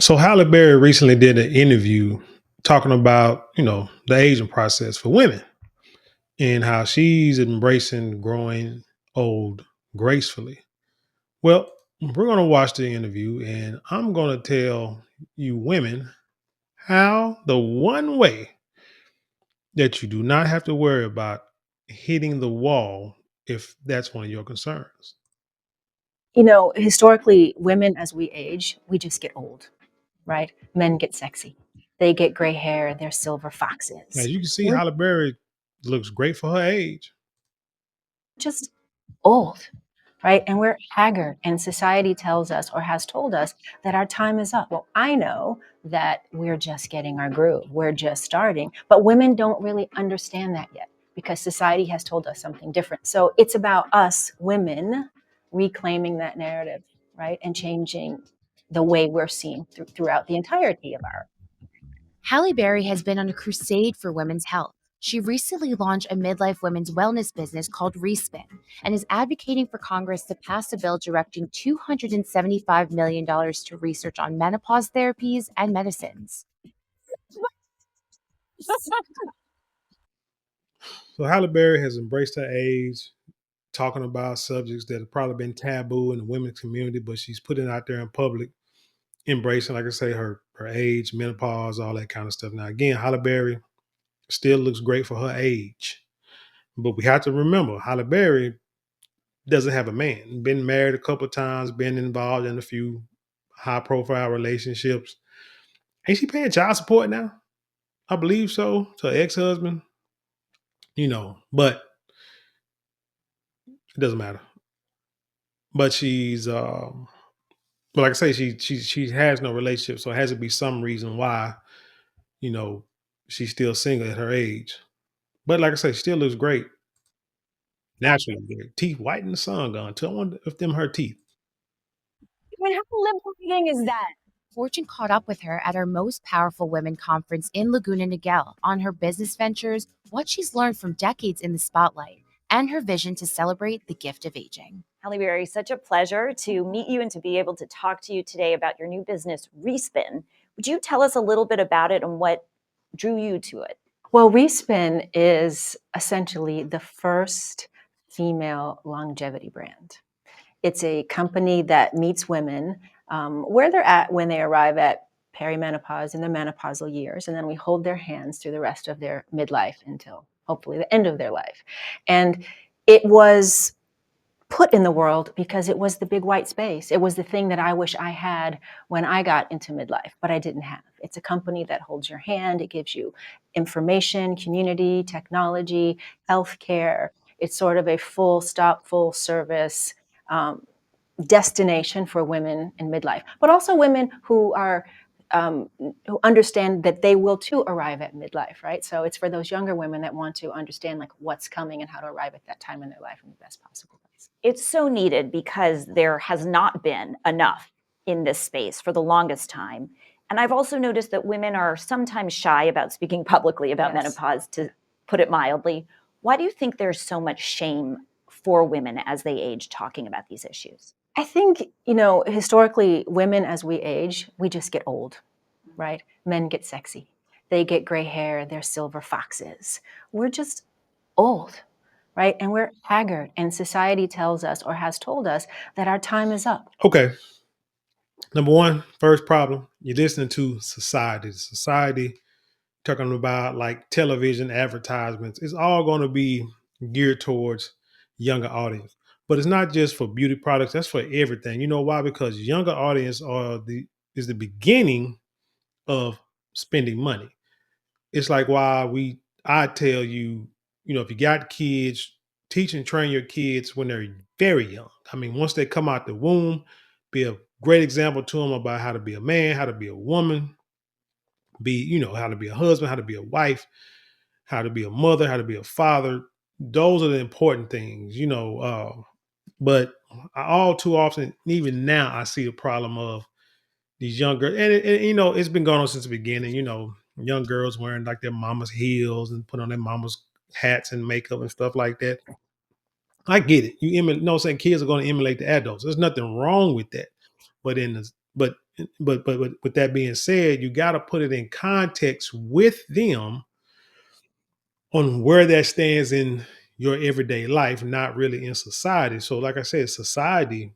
So Halle Berry recently did an interview talking about, the aging process for women and how she's embracing growing old gracefully. Well, we're going to watch the interview and I'm going to tell you women how the one way that you do not have to worry about hitting the wall if that's one of your concerns. Historically, women as we age, we just get old, right? Men get sexy. They get gray hair, they're silver As foxes. you can see, We're Halle Berry looks great for her age. just old, right? And we're haggard, and society tells us or has told us that our time is up. Well, I know that we're just getting our groove, we're just starting, but women don't really understand that yet because society has told us something different. So it's about us women reclaiming that narrative, right? And changing the way we're seen throughout the entirety of our. Halle Berry has been on a crusade for women's health. She recently launched a midlife women's wellness business called Respin and is advocating for Congress to pass a bill directing $275 million to research on menopause therapies and medicines. So Halle Berry has embraced her age, talking about subjects that have probably been taboo in the women's community, but she's putting it out there in public, embracing, like I say, her age, menopause, all that kind of stuff. Now, again, Halle Berry still looks great for her age, but we have to remember Halle Berry doesn't have a man. Been married a couple of times, been involved in a few high-profile relationships. Ain't she paying child support now? I believe so to her ex-husband. But it doesn't matter. But but like I say, she has no relationship, so it has to be some reason why you know she's still single at her age. But like I say, she still looks great naturally. Great. Teeth white in the sun, gone. I wonder if them her teeth. I mean, how liberating is that? Fortune caught up with her at her Most Powerful Women conference in Laguna Niguel on her business ventures, what she's learned from decades in the spotlight, and her vision to celebrate the gift of aging. Halle Berry, such a pleasure to meet you and to be able to talk to you today about your new business, Respin. Would you tell us a little bit about it and what drew you to it? Well, Respin is essentially the first female longevity brand. It's a company that meets women where they're at when they arrive at perimenopause in their menopausal years, and then we hold their hands through the rest of their midlife until hopefully the end of their life. And it was put in the world because it was the big white space. It was the thing that I wish I had when I got into midlife, but I didn't have. It's a company that holds your hand. It gives you information, community, technology, healthcare. It's sort of a full stop, full service destination for women in midlife, but also women who are who understand that they will too arrive at midlife, right? So it's for those younger women that want to understand like what's coming and how to arrive at that time in their life in the best possible place. It's so needed because there has not been enough in this space for the longest time. And I've also noticed that women are sometimes shy about speaking publicly about Yes. menopause, to put it mildly. Why do you think there's so much shame for women as they age talking about these issues? I think, historically, women as we age, we just get old, right? Men get sexy. They get gray hair, they're silver foxes. We're just old, right? And we're haggard. And society tells us or has told us that our time is up. Okay, number one, first problem, you're listening to society. Society talking about like television advertisements. It's all going to be geared towards younger audience. But it's not just for beauty products, that's for everything. You know why? Because younger audience is the beginning of spending money. It's like why I tell you, if you got kids, teach and train your kids when they're very young. I mean, once they come out the womb, be a great example to them about how to be a man, how to be a woman, how to be a husband, how to be a wife, how to be a mother, how to be a father. Those are the important things. But all too often, even now, I see the problem of these young girls, and it's been going on since the beginning. Young girls wearing like their mama's heels and put on their mama's hats and makeup and stuff like that. I get it. You know, what I'm saying kids are going to emulate the adults. There's nothing wrong with that. But But with that being said, you got to put it in context with them on where that stands in your everyday life, not really in society. So, like I said, society,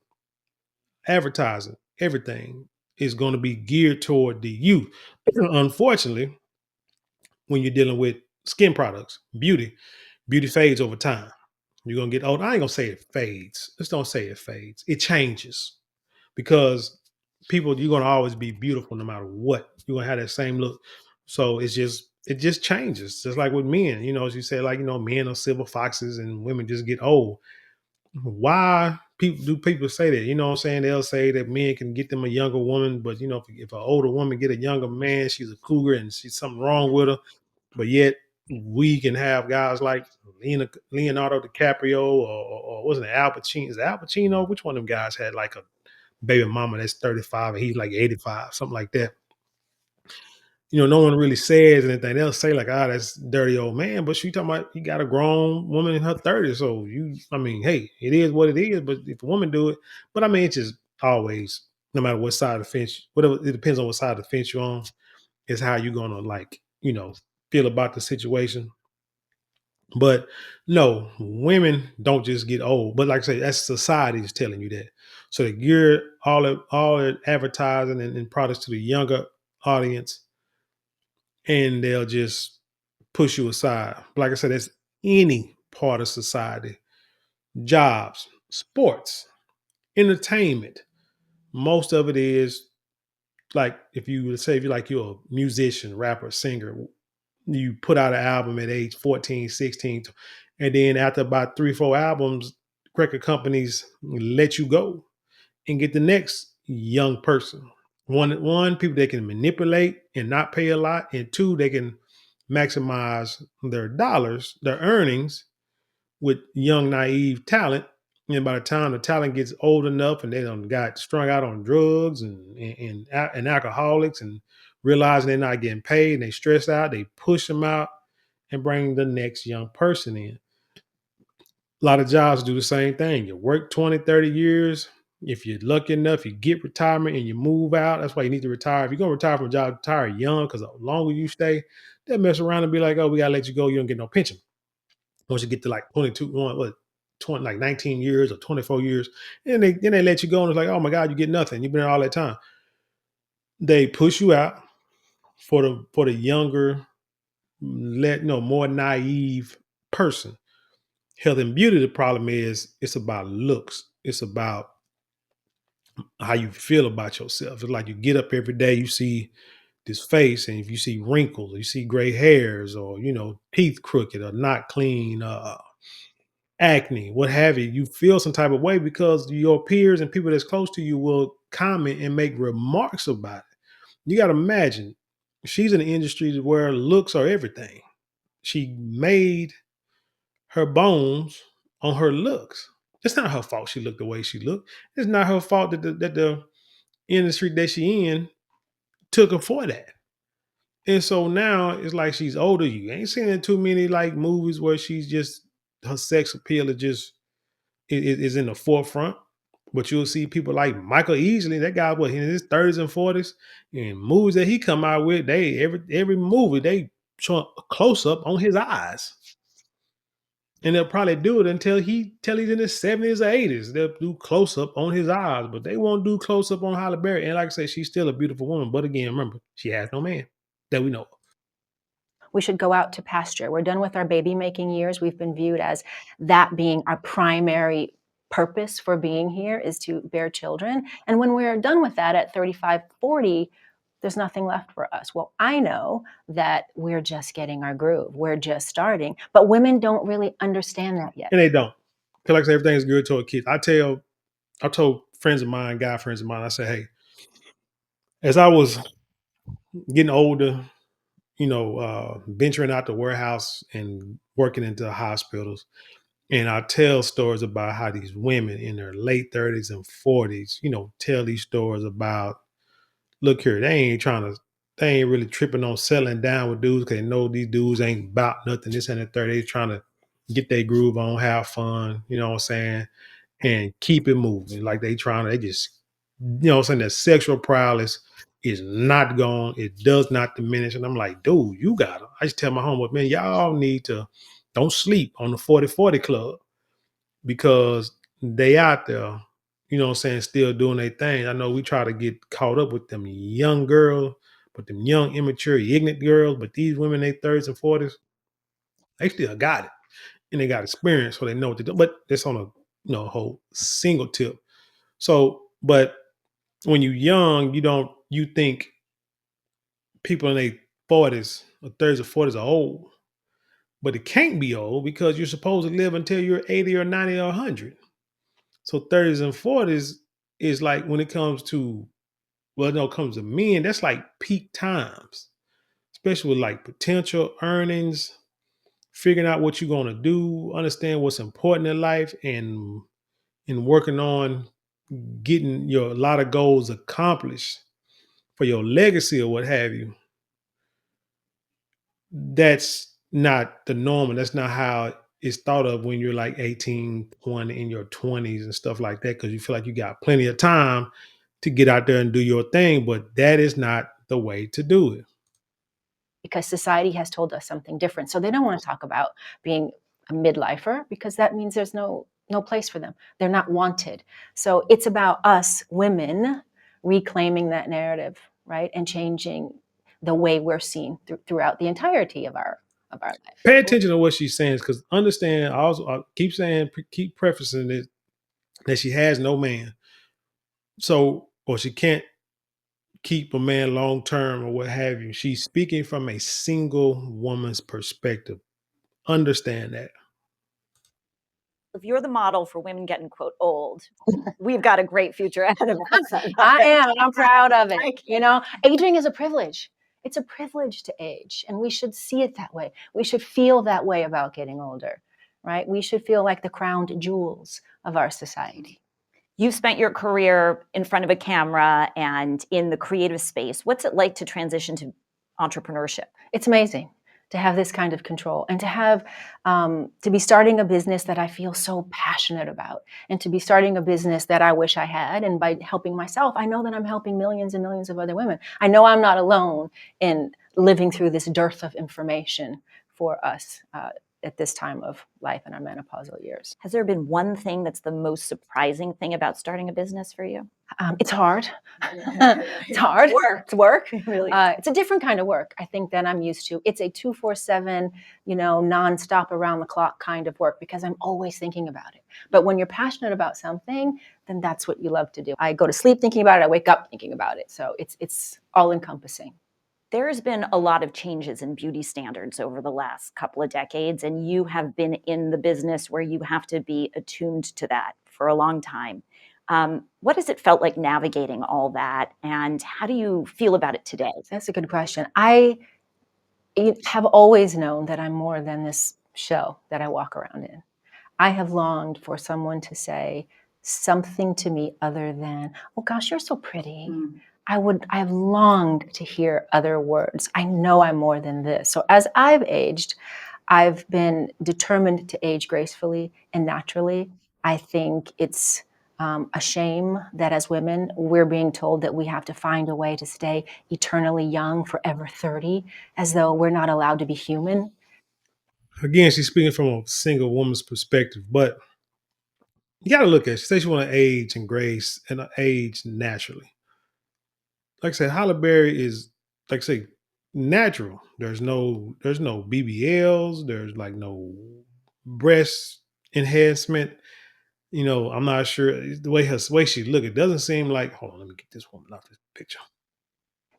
advertising, everything is going to be geared toward the youth. Unfortunately, when you're dealing with skin products, beauty fades over time. You're gonna get old. I ain't gonna say it fades. Just don't say it fades. It changes because people, you're gonna always be beautiful no matter what. You're gonna have that same look. So it just changes. Just like with men, as you say, like men are silver foxes and women just get old. Why people say that? You know what I'm saying? They'll say that men can get them a younger woman, but if an older woman get a younger man, she's a cougar and she's something wrong with her. But yet we can have guys like Leonardo DiCaprio or wasn't it Al Pacino? Is it Al Pacino? Which one of them guys had like a baby mama that's 35 and he's like 85, something like that? No one really says anything. They'll say like, that's dirty old man. But she talking about you got a grown woman in her 30s. So hey, it is what it is. But if a woman do it, but it's just always, no matter what side of the fence, whatever, it depends on what side of the fence you're on, is how you're gonna feel about the situation. But no, women don't just get old. But like I say, that's society is telling you that. So they gear all the advertising and products to the younger audience, and they'll just push you aside. Like I said, that's any part of society, jobs, sports, entertainment. Most of it is like if you would say if you're a musician, rapper, singer, you put out an album at age 14, 16, and then after about 3, 4 albums, record companies let you go and get the next young person. One, people they can manipulate and not pay a lot, and two, they can maximize their dollars, their earnings with young, naive talent. And by the time the talent gets old enough and they done got strung out on drugs and alcoholics and realizing they're not getting paid and they stress out, they push them out and bring the next young person in. A lot of jobs do the same thing. You work 20, 30 years. If you're lucky enough, you get retirement and you move out. That's why you need to retire. If you're going to retire from a job, retire young because the longer you stay, they'll mess around and be like, oh, we got to let you go. You don't get no pension. Once you get to like 22, 20, like 19 years or 24 years, and then they let you go and it's like, oh my God, you get nothing. You've been there all that time. They push you out for the younger, more naive person. Health and beauty, the problem is it's about looks. It's about how you feel about yourself. It's like you get up every day, you see this face, and if you see wrinkles, or you see gray hairs, or teeth crooked or not clean, acne, what have you, you feel some type of way because your peers and people that's close to you will comment and make remarks about it. You got to imagine she's in an industry where looks are everything. She made her bones on her looks. It's not her fault she looked the way she looked. It's not her fault that the industry that she in took her for that. And so now it's like she's older. You ain't seen too many like movies where she's just her sex appeal is in the forefront. But you'll see people like Michael Easley, that guy was in his 30s and 40s, and movies that he come out with, they every movie they show a close up on his eyes. And they'll probably do it until he's in his 70s or 80s. They'll do close up on his eyes, but they won't do close up on Halle Berry. And like I say, she's still a beautiful woman. But again, remember, she has no man that we know of. We should go out to pasture. We're done with our baby making years. We've been viewed as that being our primary purpose for being here is to bear children. And when we're done with that at 35, 40, there's nothing left for us. Well, I know that we're just getting our groove. We're just starting, but women don't really understand that yet. And they don't. Because like I say, everything's good to a kid. I told friends of mine, guy friends of mine, I said, hey, as I was getting older, venturing out the warehouse and working into hospitals, and I tell stories about how these women in their late 30s and 40s, tell these stories about, look here, they ain't really tripping on settling down with dudes because they know these dudes ain't about nothing. This and the third, they trying to get their groove on, have fun, you know what I'm saying, and keep it moving. Like they just saying that sexual prowess is not gone. It does not diminish. And I'm like, dude, you got to. I just tell my homework, man, y'all need to don't sleep on the 40-40 club because they out there, still doing their thing. I know we try to get caught up with them young girls, but them young, immature, ignorant girls, but these women in their 30s and 40s, they still got it. And they got experience, so they know what to do. But that's on a whole single tip. So, but when you're young, you think people in their 40s or 30s or 40s are old. But it can't be old because you're supposed to live until you're 80 or 90 or 100. So 30s and 40s is like when it comes to, well, no, it comes to men, that's like peak times, especially with like potential earnings, figuring out what you're going to do, understand what's important in life, and working on getting a lot of goals accomplished for your legacy or what have you. That's not the norm, and that's not how it's thought of when you're like 18, 20, in your 20s and stuff like that, because you feel like you got plenty of time to get out there and do your thing, but that is not the way to do it. Because society has told us something different. So they don't want to talk about being a midlifer because that means there's no place for them. They're not wanted. So it's about us women reclaiming that narrative, right? And changing the way we're seen throughout the entirety of our life. Pay attention to what she's saying, because understand, I keep prefacing it that she has no man. So, or she can't keep a man long term or what have you. She's speaking from a single woman's perspective. Understand that. If you're the model for women getting, quote, old, we've got a great future ahead of us. I am. I'm proud of it. Aging is a privilege. It's a privilege to age, and we should see it that way. We should feel that way about getting older, right? We should feel like the crowned jewels of our society. You've spent your career in front of a camera and in the creative space. What's it like to transition to entrepreneurship? It's amazing to have this kind of control and to have to be starting a business that I feel so passionate about, and to be starting a business that I wish I had. And by helping myself, I know that I'm helping millions and millions of other women. I know I'm not alone in living through this dearth of information for us at this time of life in our menopausal years. Has there been one thing that's the most surprising thing about starting a business for you? It's hard. It's hard. It's work. Really. It's a different kind of work, I think, than I'm used to. It's a 2-4-7, nonstop around the clock kind of work because I'm always thinking about it. But when you're passionate about something, then that's what you love to do. I go to sleep thinking about it. I wake up thinking about it. So it's all encompassing. There's been a lot of changes in beauty standards over the last couple of decades, and you have been in the business where you have to be attuned to that for a long time. What has it felt like navigating all that, and how do you feel about it today? That's a good question. I have always known that I'm more than this show that I walk around in. I have longed for someone to say something to me other than, "Oh gosh, you're so pretty." I have longed to hear other words. I know I'm more than this. So as I've aged, I've been determined to age gracefully and naturally. I think it's a shame that as women, we're being told that we have to find a way to stay eternally young, forever 30, as though we're not allowed to be human. Again, she's speaking from a single woman's perspective, but you got to look at it. She says she want to age and grace and age naturally. Like I said, Halle Berry is, like I say, natural. There's no BBLs. There's like no breast enhancement. I'm not sure the way she look. It doesn't seem like. Hold on, let me get this woman off this picture.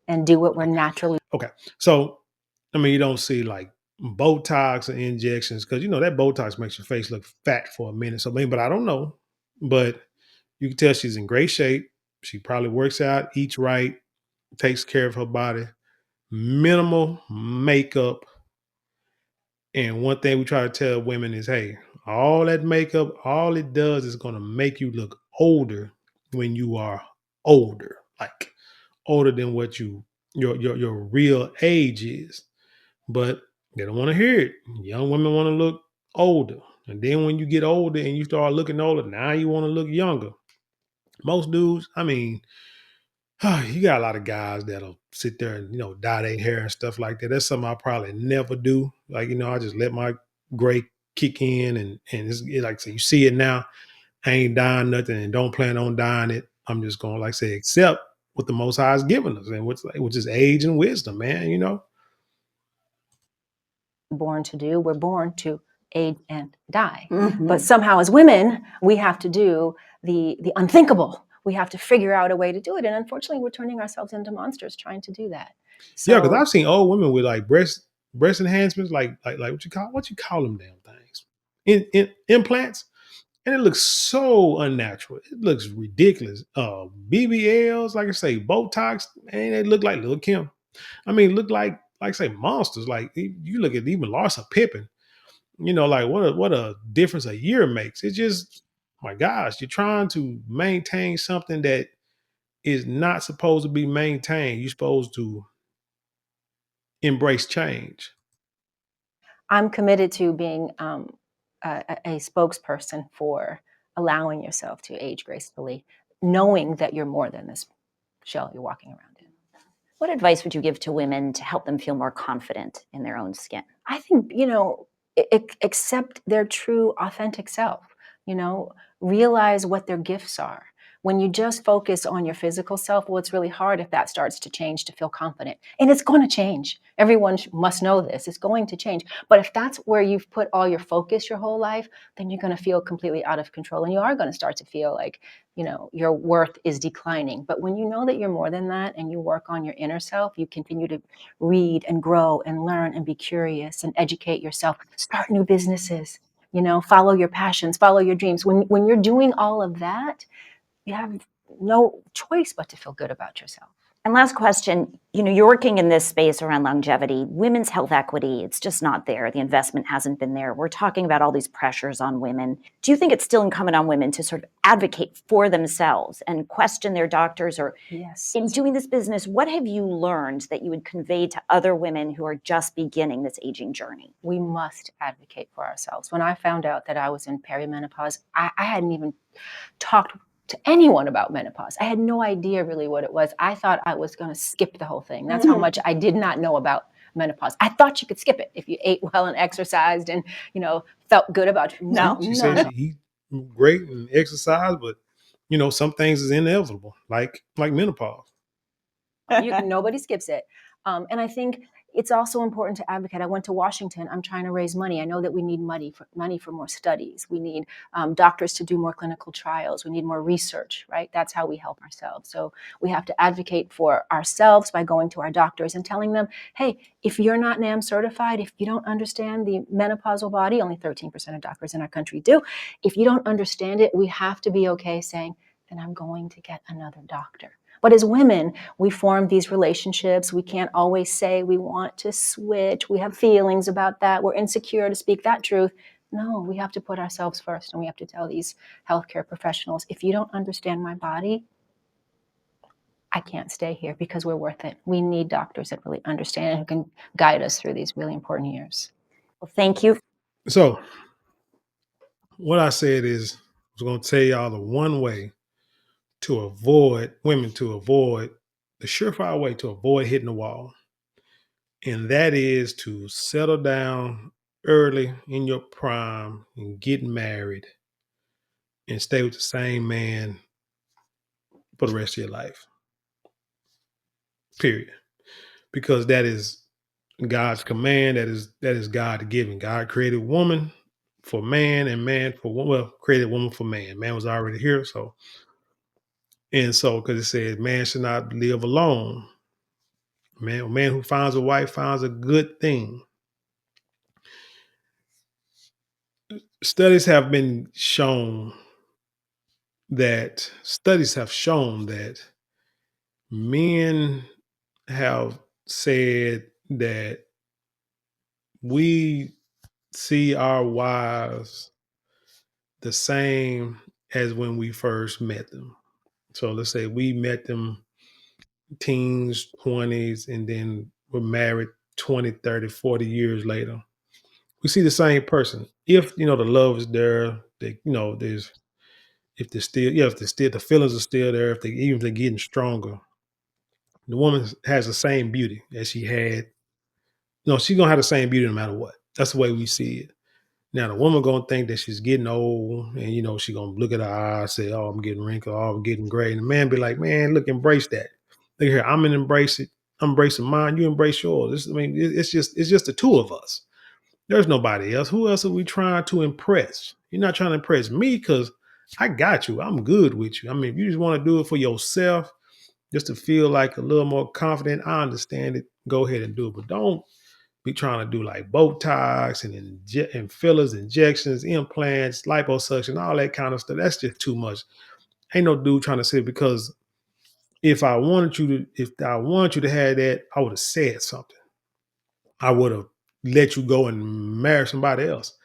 And do what we're naturally. Okay, so you don't see like Botox or injections because that Botox makes your face look fat for a minute. So but I don't know, but you can tell she's in great shape. She probably works out, eats right, takes care of her body, minimal makeup. And one thing we try to tell women is, hey, all that makeup, all it does is going to make you look older when you are older, like older than what your real age is. But they don't want to hear it. Young women want to look older. And then when you get older and you start looking older, now you want to look younger. Most dudes, I mean, you got a lot of guys that'll sit there and, dye their hair and stuff like that. That's something I probably never do. Like, I just let my gray kick in and like I say, you see it now. I ain't dyeing nothing and don't plan on dyeing it. I'm just going to, like I say, accept what the Most High has given us and which is age and wisdom, man. Born to do. We're born to age and die. Mhm. But somehow as women, we have to do the unthinkable. We have to figure out a way to do it. And unfortunately, we're turning ourselves into monsters trying to do that. Yeah, because I've seen old women with like breast enhancements, like what you call them damn things, in implants, and it looks so unnatural. It looks ridiculous. BBLs, like I say, Botox, and they look like Lil' Kim. I mean, look like say monsters. Like you look at even Larsa Pippen. Like what a difference a year makes. It's just, my gosh, you're trying to maintain something that is not supposed to be maintained. You're supposed to embrace change. I'm committed to being a spokesperson for allowing yourself to age gracefully, knowing that you're more than this shell you're walking around in. What advice would you give to women to help them feel more confident in their own skin? I think, accept their true, authentic self, realize what their gifts are. When you just focus on your physical self, well, it's really hard if that starts to change to feel confident. And it's going to change. Everyone must know this. It's going to change. But if that's where you've put all your focus your whole life, then you're going to feel completely out of control. And you are going to start to feel like, your worth is declining. But when you know that you're more than that and you work on your inner self, you continue to read and grow and learn and be curious and educate yourself, start new businesses, follow your passions, follow your dreams. When you're doing all of that, you have no choice but to feel good about yourself. And last question, you're working in this space around longevity, women's health equity, it's just not there. The investment hasn't been there. We're talking about all these pressures on women. Do you think it's still incumbent on women to sort of advocate for themselves and question their doctors? Or Yes. in doing this business, what have you learned that you would convey to other women who are just beginning this aging journey? We must advocate for ourselves. When I found out that I was in perimenopause, I hadn't even talked to anyone about menopause. I had no idea really what it was. I thought I was going to skip the whole thing. That's how much I did not know about menopause. I thought you could skip it if you ate well and exercised and, felt good about you. No. She said she eat great and exercise, but some things is inevitable, like menopause. Nobody skips it. And I think it's also important to advocate. I went to Washington. I'm trying to raise money. I know that we need money for more studies. We need doctors to do more clinical trials. We need more research, right? That's how we help ourselves. So we have to advocate for ourselves by going to our doctors and telling them, hey, if you're not NAM certified, if you don't understand the menopausal body, only 13% of doctors in our country do. If you don't understand it, we have to be okay saying, then I'm going to get another doctor. But as women, we form these relationships. We can't always say we want to switch. We have feelings about that. We're insecure to speak that truth. No, we have to put ourselves first, and we have to tell these healthcare professionals, if you don't understand my body, I can't stay here, because we're worth it. We need doctors that really understand and who can guide us through these really important years. Well, thank you. So what I said is, I was going to tell y'all the one way to avoid the surefire way to avoid hitting the wall. And that is to settle down early in your prime and get married and stay with the same man for the rest of your life. Period. Because that is God's command. That is God given. God created woman for man and man for woman. Well, created woman for man. Man was already here. So because it says man should not live alone. A man who finds a wife finds a good thing. Studies have shown that men have said that we see our wives the same as when we first met them. So let's say we met them teens, 20s, and then we're married 20, 30, 40 years later. We see the same person. If, the love is there, there's if they're still, if they're still, the feelings are still there, even if they're getting stronger, the woman has the same beauty as she had. No, she's gonna have the same beauty no matter what. That's the way we see it. Now the woman gonna think that she's getting old, and she gonna look at her eyes, say, "Oh, I'm getting wrinkled. Oh, I'm getting gray." And the man be like, "Man, look, embrace that. Look here, I'm gonna embrace it. I'm embracing mine. You embrace yours. It's just the two of us. There's nobody else. Who else are we trying to impress? You're not trying to impress me because I got you. I'm good with you. I mean, if you just want to do it for yourself, just to feel like a little more confident, I understand it. Go ahead and do it, but don't be trying to do like Botox and fillers, injections, implants, liposuction, all that kind of stuff. That's just too much. Ain't no dude trying to say because if I wanted you to have that, I would have said something. I would have let you go and marry somebody else.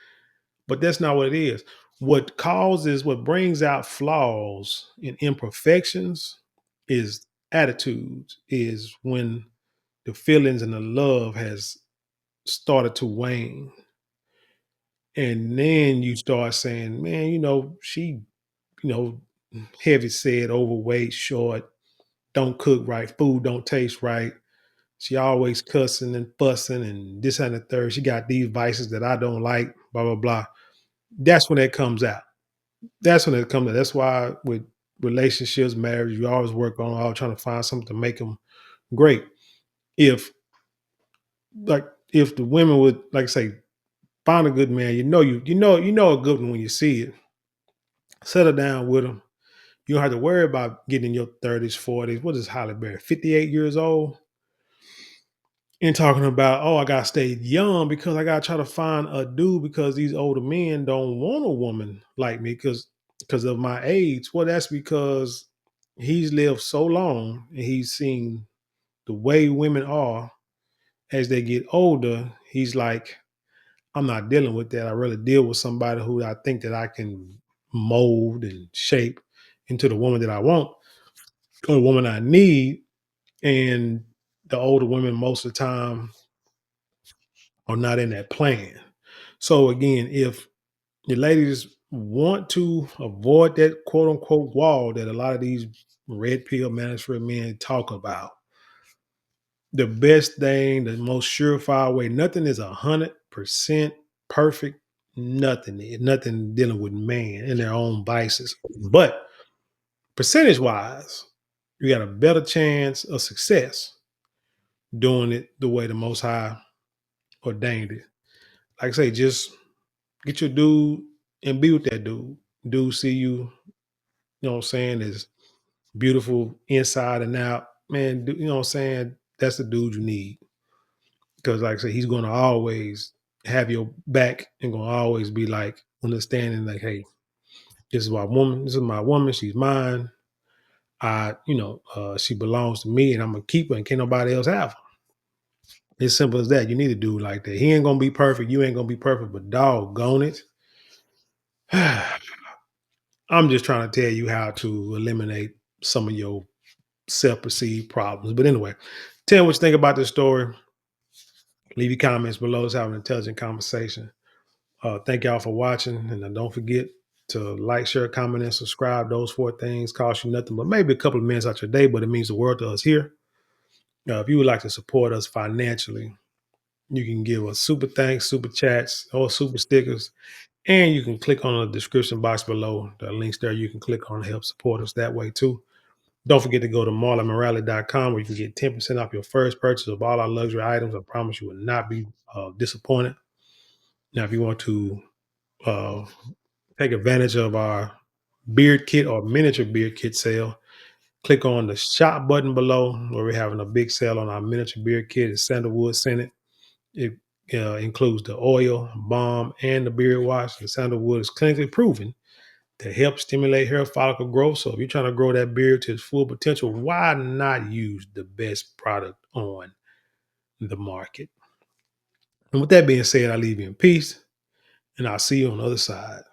But that's not what it is. What brings out flaws and imperfections is attitudes, is when the feelings and the love has started to wane. And then you start saying, man, she, you know, heavy set, overweight, short, don't cook right, food don't taste right. She always cussing and fussing and this and the third. She got these vices that I don't like, blah, blah, blah. That's when it comes out. That's when it comes out. That's why with relationships, marriage, you always work on all trying to find something to make them great. If if the women would, like I say, find a good man, you know a good one when you see it. Settle down with him. You don't have to worry about getting in your 30s, 40s. What is Halle Berry? 58 years old? And talking about, oh, I gotta stay young because I gotta try to find a dude because these older men don't want a woman like me because of my age. Well, that's because he's lived so long and he's seen the way women are as they get older. He's like, I'm not dealing with that. I really deal with somebody who I think that I can mold and shape into the woman that I want or the woman I need. And the older women most of the time are not in that plan. So again, if your ladies want to avoid that quote unquote wall that a lot of these red pill mandatory men talk about, the best thing, the most surefire way, nothing is 100% perfect. Nothing dealing with man and their own vices. But percentage wise, you got a better chance of success doing it the way the Most High ordained it. Like I say, just get your dude and be with that dude. Dude see you, you know what I'm saying, is beautiful inside and out. Man, you know what I'm saying? That's the dude you need. Because like I said, he's gonna always have your back and gonna always be like understanding, like, hey, this is my woman, she's mine. She belongs to me and I'm gonna keep her and can't nobody else have her. It's simple as that. You need a dude like that. He ain't gonna be perfect, you ain't gonna be perfect, but doggone it. I'm just trying to tell you how to eliminate some of your self-perceived problems. But anyway, tell me what you think about this story. Leave your comments below. Let's have an intelligent conversation. Thank y'all for watching. And don't forget to like, share, comment, and subscribe. Those 4 things cost you nothing but maybe a couple of minutes out your day, but it means the world to us here. If you would like to support us financially, you can give us super thanks, super chats, or super stickers. And you can click on the description box below. The links there you can click on to help support us that way too. Don't forget to go to marlonmorale.com where you can get 10% off your first purchase of all our luxury items. I promise you will not be disappointed. Now, if you want to uh, take advantage of our beard kit or miniature beard kit sale, click on the shop button below where we're having a big sale on our miniature beard kit. It's sandalwood scented. It includes the oil, balm, and the beard wash. The sandalwood is clinically proven to help stimulate hair follicle growth. So if you're trying to grow that beard to its full potential, why not use the best product on the market? And with that being said, I leave you in peace, and I'll see you on the other side.